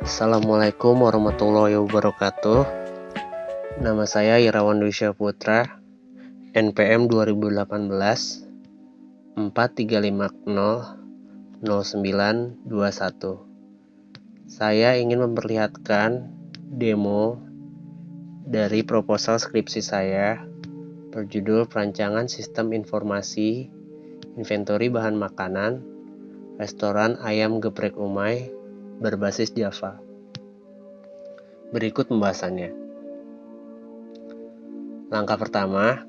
Assalamualaikum warahmatullahi wabarakatuh. Nama saya Irawan Dwi Syahputra, NPM 2018 4350 0921. Saya ingin memperlihatkan demo dari proposal skripsi saya berjudul Perancangan Sistem Informasi Inventory Bahan Makanan Restoran Ayam Geprek Umay berbasis Java. Berikut pembahasannya. Langkah pertama,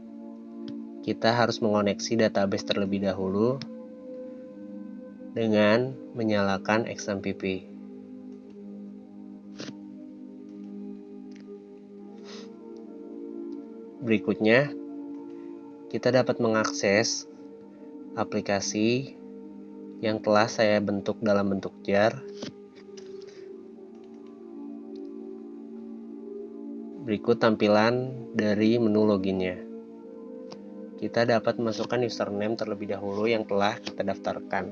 kita harus mengoneksi database terlebih dahulu dengan menyalakan XMPP. Berikutnya, kita dapat mengakses aplikasi yang telah saya bentuk dalam bentuk jar. Berikut tampilan dari menu loginnya. Kita dapat memasukkan username terlebih dahulu yang telah kita daftarkan.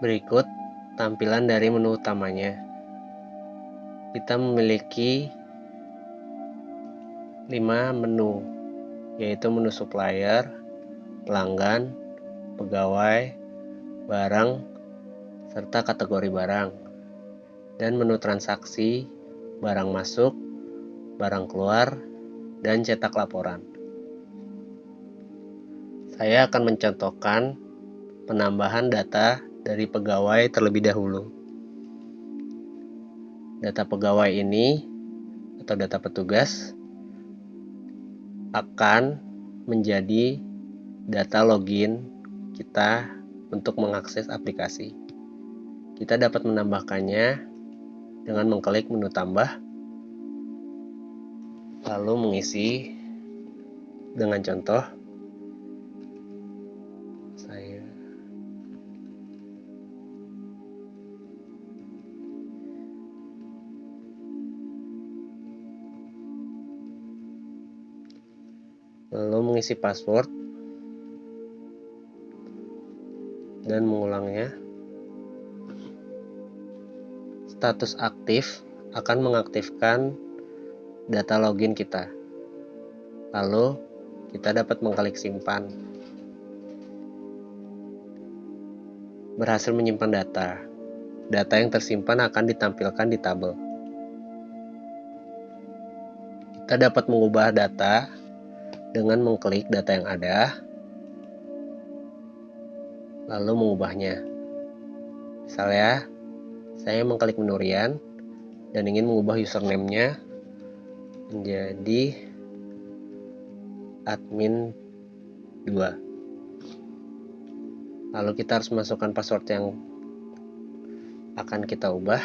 Berikut tampilan dari menu utamanya. Kita memiliki 5 menu, yaitu menu supplier, pelanggan, pegawai, barang, serta kategori barang, dan menu transaksi, barang masuk, barang keluar, dan cetak laporan. Saya akan mencontohkan penambahan data dari pegawai terlebih dahulu. Data pegawai ini atau data petugas akan menjadi data login kita untuk mengakses aplikasi. Kita dapat menambahkannya dengan mengklik menu tambah, lalu mengisi dengan contoh. Lalu mengisi password dan mengulangnya. Status aktif akan mengaktifkan data login kita. Lalu kita dapat mengklik simpan. Berhasil menyimpan data. Data yang tersimpan akan ditampilkan di tabel. Kita dapat mengubah data dengan mengklik data yang ada, lalu mengubahnya. Misalnya, saya mengklik menu Rian dan ingin mengubah username-nya menjadi admin 2. Lalu kita harus masukkan password yang akan kita ubah,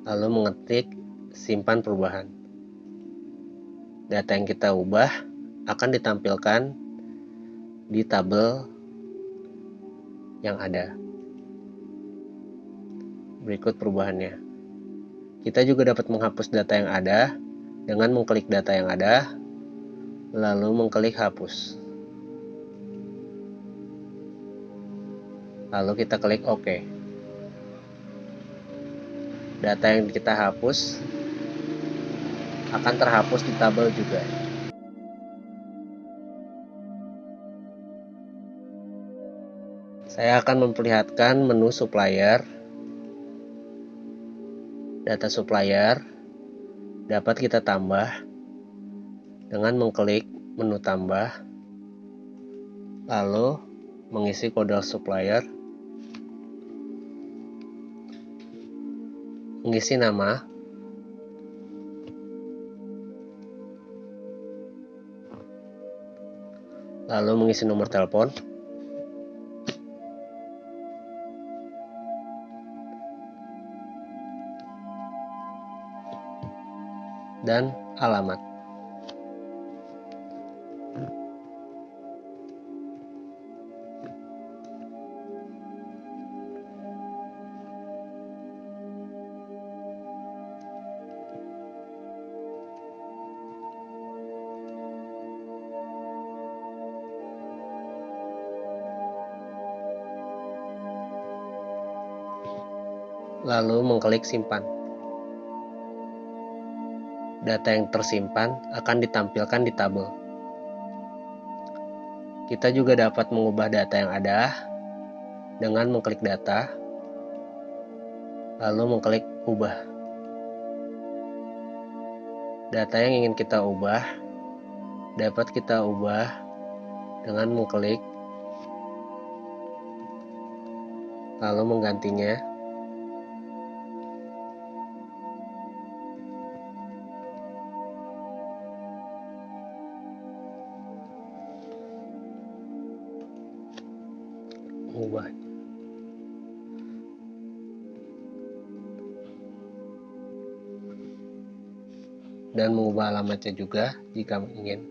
lalu mengetik simpan perubahan. Data yang kita ubah akan ditampilkan di tabel yang ada. Berikut perubahannya. Kita juga dapat menghapus data yang ada dengan mengklik data yang ada, lalu mengklik hapus. Lalu kita klik OK. Data yang kita hapus akan terhapus di tabel juga. Saya akan memperlihatkan menu supplier. Data supplier dapat kita tambah dengan mengklik menu tambah, lalu mengisi kode supplier, mengisi nama, lalu mengisi nomor telepon, dan alamat. lalu mengklik simpan. Data yang tersimpan akan ditampilkan di tabel. Kita juga dapat mengubah data yang ada dengan mengklik data, lalu mengklik ubah. Data yang ingin kita ubah dapat kita ubah dengan mengklik, lalu menggantinya. Mengubah. Dan mengubah alamatnya juga jika ingin.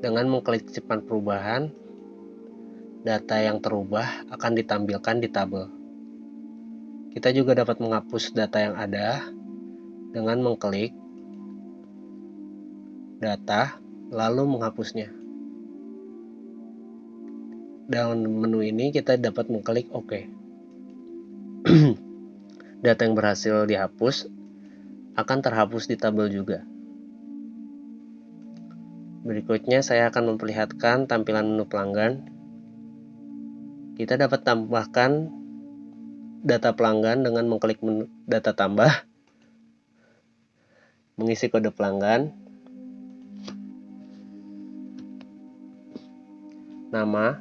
Dengan mengklik simpan perubahan, data yang terubah akan ditampilkan di tabel. Kita juga dapat menghapus data yang ada dengan mengklik data, lalu menghapusnya. Dalam menu ini kita dapat mengklik OK. Data yang berhasil dihapus akan terhapus di tabel juga. Berikutnya saya akan memperlihatkan tampilan menu pelanggan. Kita dapat tambahkan data pelanggan dengan mengklik menu data tambah, mengisi kode pelanggan, nama,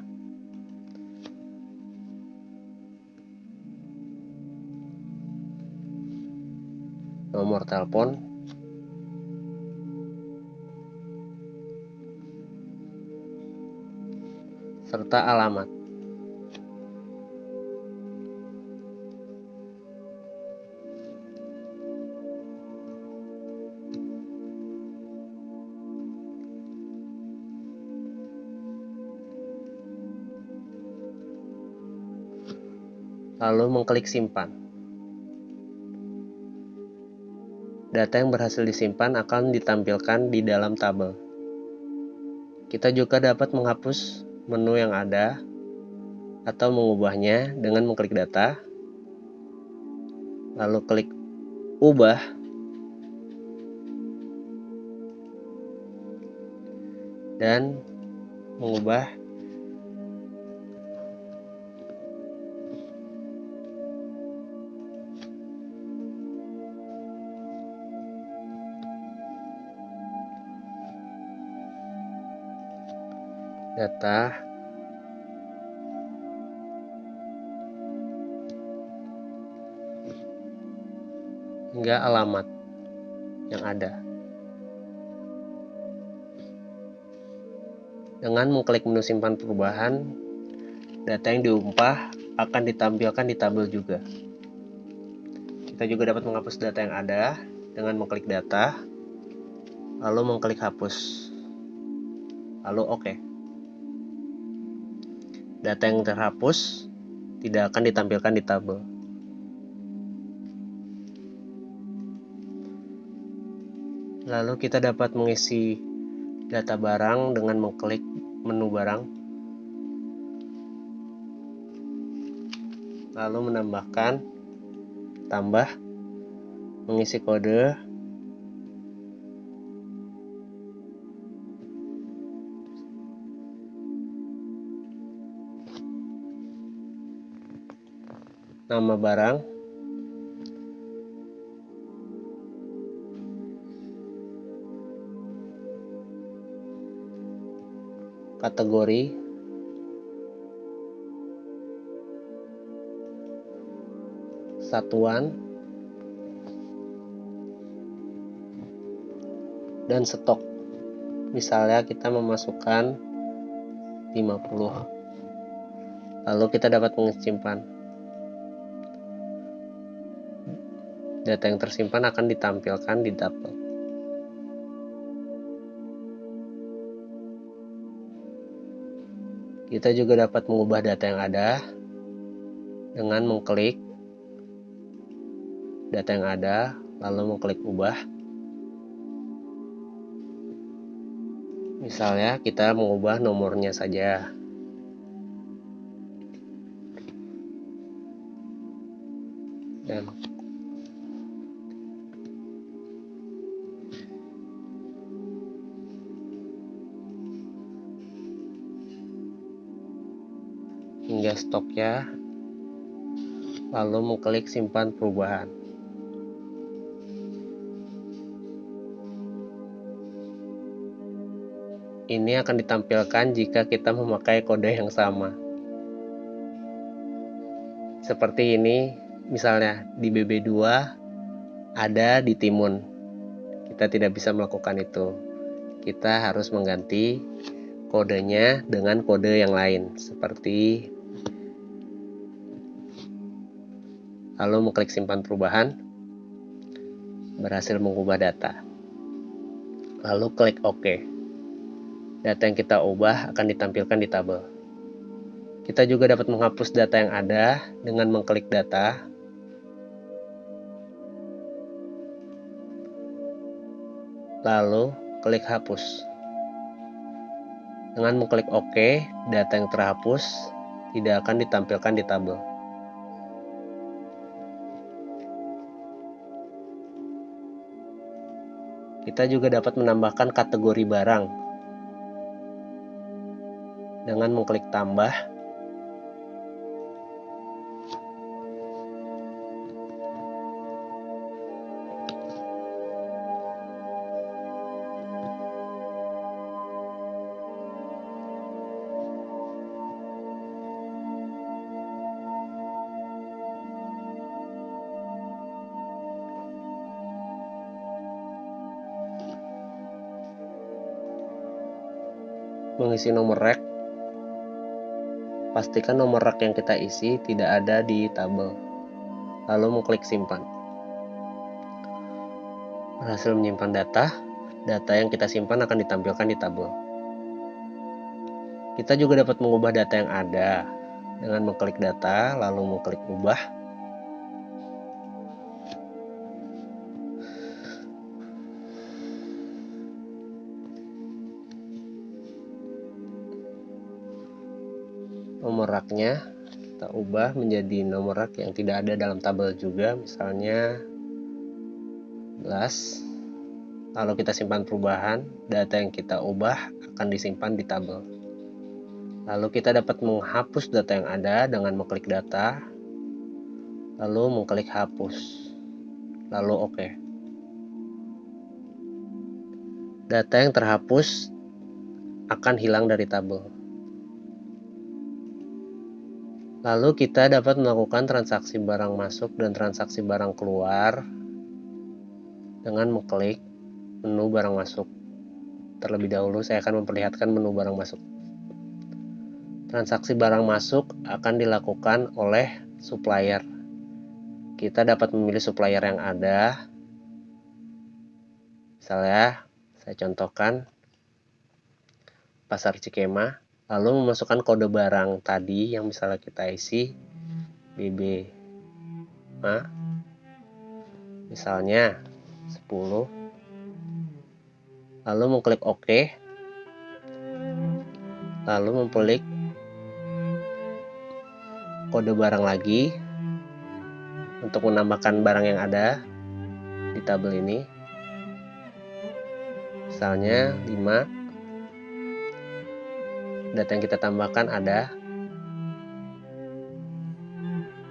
nomor telepon, serta alamat. Lalu mengklik simpan. Data yang berhasil disimpan akan ditampilkan di dalam tabel. Kita juga dapat menghapus menu yang ada atau mengubahnya dengan mengklik data, lalu klik ubah, dan mengubah data hingga alamat yang ada. Dengan mengklik menu simpan perubahan, data yang diubah akan ditampilkan di tabel juga. Kita juga dapat menghapus data yang ada dengan mengklik data, lalu mengklik hapus, lalu OK. Data yang terhapus tidak akan ditampilkan di tabel. Lalu kita dapat mengisi data barang dengan mengklik menu barang, lalu menambahkan, tambah, mengisi kode, nama barang, kategori, satuan, dan stok. Misalnya kita memasukkan 50. Lalu kita dapat menyimpan. Data yang tersimpan akan ditampilkan di tabel. Kita juga dapat mengubah data yang ada dengan mengklik data yang ada, lalu mengklik ubah. Misalnya kita mengubah nomornya saja. Dan hingga stoknya, lalu mengklik simpan perubahan. Ini akan ditampilkan jika kita memakai kode yang sama. Seperti ini, misalnya di BB2 ada di Timun. Kita tidak bisa melakukan itu. Kita harus mengganti kodenya dengan kode yang lain, seperti lalu mengklik simpan perubahan, berhasil mengubah data. Lalu klik OK. Data yang kita ubah akan ditampilkan di tabel. Kita juga dapat menghapus data yang ada dengan mengklik data, lalu klik hapus. Dengan mengklik OK, data yang terhapus tidak akan ditampilkan di tabel. Kita juga dapat menambahkan kategori barang dengan mengklik tambah, mengisi nomor rak. Pastikan nomor rak yang kita isi tidak ada di tabel, lalu mengklik simpan. Berhasil menyimpan data yang kita simpan akan ditampilkan di tabel. Kita juga dapat mengubah data yang ada dengan mengklik data, lalu mengklik ubah. Nomor raknya kita ubah menjadi nomor rak yang tidak ada dalam tabel juga, misalnya 11. Lalu kita simpan perubahan, data yang kita ubah akan disimpan di tabel. Lalu kita dapat menghapus data yang ada dengan mengklik data, lalu mengklik hapus, lalu OK. Data yang terhapus akan hilang dari tabel. Lalu kita dapat melakukan transaksi barang masuk dan transaksi barang keluar dengan mengklik menu barang masuk. Terlebih dahulu saya akan memperlihatkan menu barang masuk. Transaksi barang masuk akan dilakukan oleh supplier. Kita dapat memilih supplier yang ada. Misalnya saya contohkan Pasar Cikema. Lalu memasukkan kode barang tadi yang misalnya kita isi BB misalnya 10, lalu mengklik OK, lalu mengklik kode barang lagi untuk menambahkan barang yang ada di tabel ini, misalnya 5. Data yang kita tambahkan ada.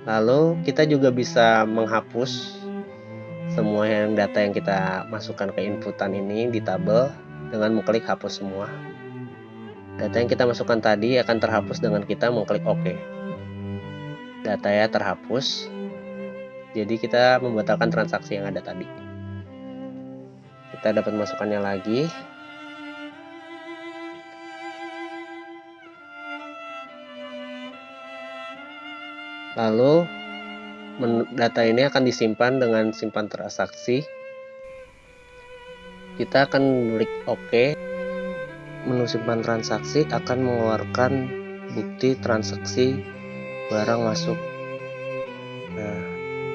Lalu kita juga bisa menghapus semua data yang kita masukkan ke inputan ini di tabel dengan mengklik hapus semua. Data yang kita masukkan tadi akan terhapus dengan kita mengklik OK. Datanya terhapus, jadi kita membatalkan transaksi yang ada tadi. Kita dapat masukkannya lagi. Lalu data ini akan disimpan dengan simpan transaksi. Kita akan klik OK. Menu simpan transaksi akan mengeluarkan bukti transaksi barang masuk. Nah,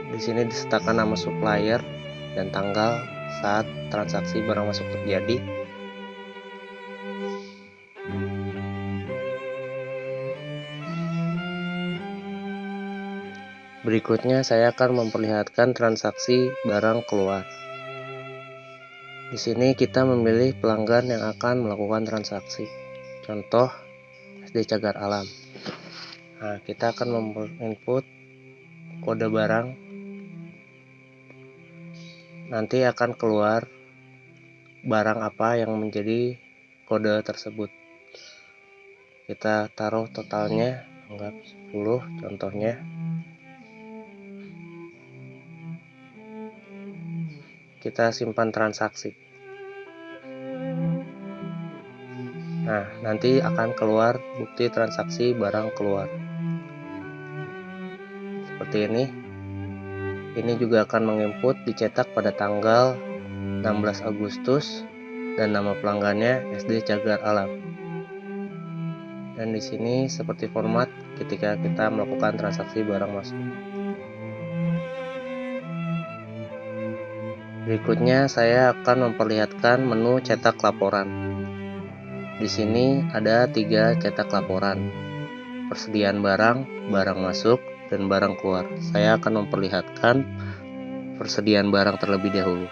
di sini disertakan nama supplier dan tanggal saat transaksi barang masuk terjadi. Berikutnya saya akan memperlihatkan transaksi barang keluar. Di sini kita memilih pelanggan yang akan melakukan transaksi. Contoh SD Cagar Alam. Nah, kita akan input kode barang. Nanti akan keluar barang apa yang menjadi kode tersebut. Kita taruh totalnya, anggap 10 contohnya. Kita simpan transaksi. Nah, nanti akan keluar bukti transaksi barang keluar. Seperti ini. Ini juga akan menginput dicetak pada tanggal 16 Agustus dan nama pelanggannya SD Cagar Alam. Dan di sini seperti format ketika kita melakukan transaksi barang masuk. Berikutnya saya akan memperlihatkan menu cetak laporan. Di sini ada 3 cetak laporan. Persediaan barang, barang masuk, dan barang keluar. Saya akan memperlihatkan persediaan barang terlebih dahulu.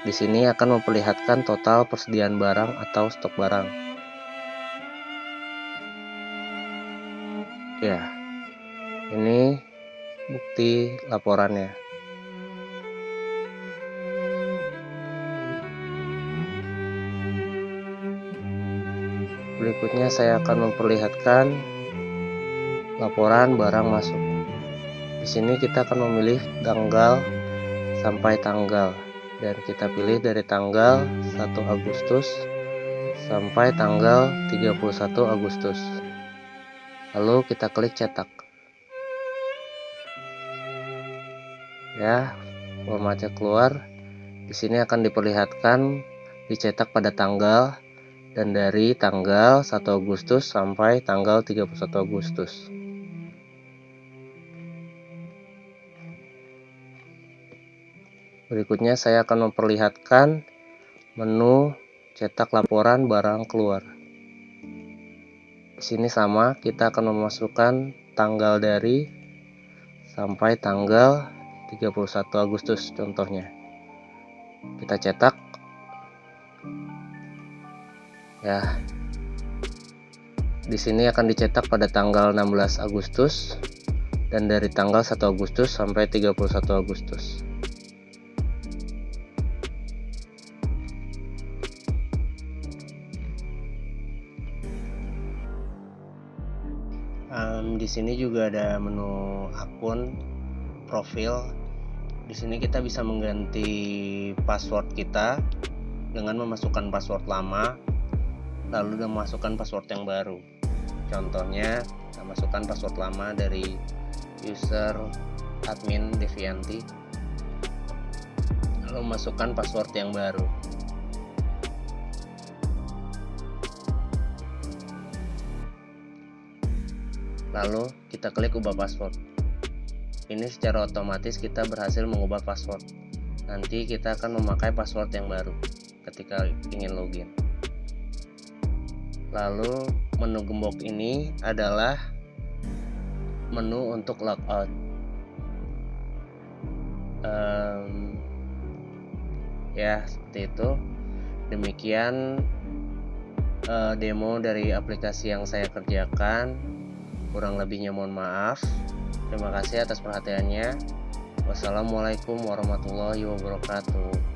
Di sini akan memperlihatkan total persediaan barang atau stok barang. Ya, ini bukti laporannya. Berikutnya saya akan memperlihatkan laporan barang masuk. Di sini kita akan memilih tanggal sampai tanggal, dan kita pilih dari tanggal 1 Agustus sampai tanggal 31 Agustus. Lalu kita klik cetak. Ya, formatnya keluar. Di sini akan diperlihatkan dicetak pada tanggal dan dari tanggal 1 Agustus sampai tanggal 31 Agustus. Berikutnya saya akan memperlihatkan menu cetak laporan barang keluar. Di sini sama, kita akan memasukkan tanggal dari sampai tanggal 31 Agustus contohnya. Kita cetak. Ya. Di sini akan dicetak pada tanggal 16 Agustus dan dari tanggal 1 Agustus sampai 31 Agustus. Di sini juga ada menu akun, profil. Di sini kita bisa mengganti password kita dengan memasukkan password lama, lalu memasukkan password yang baru. Contohnya, kita masukkan password lama dari user admin Devianti, lalu masukkan password yang baru. Lalu kita klik ubah password. Ini secara otomatis kita berhasil mengubah password. Nanti kita akan memakai password yang baru ketika ingin login. Lalu menu gembok ini adalah menu untuk logout. Ya, seperti itu. Demikian demo dari aplikasi yang saya kerjakan. Kurang lebihnya mohon maaf. Terima kasih atas perhatiannya. Wassalamualaikum warahmatullahi wabarakatuh.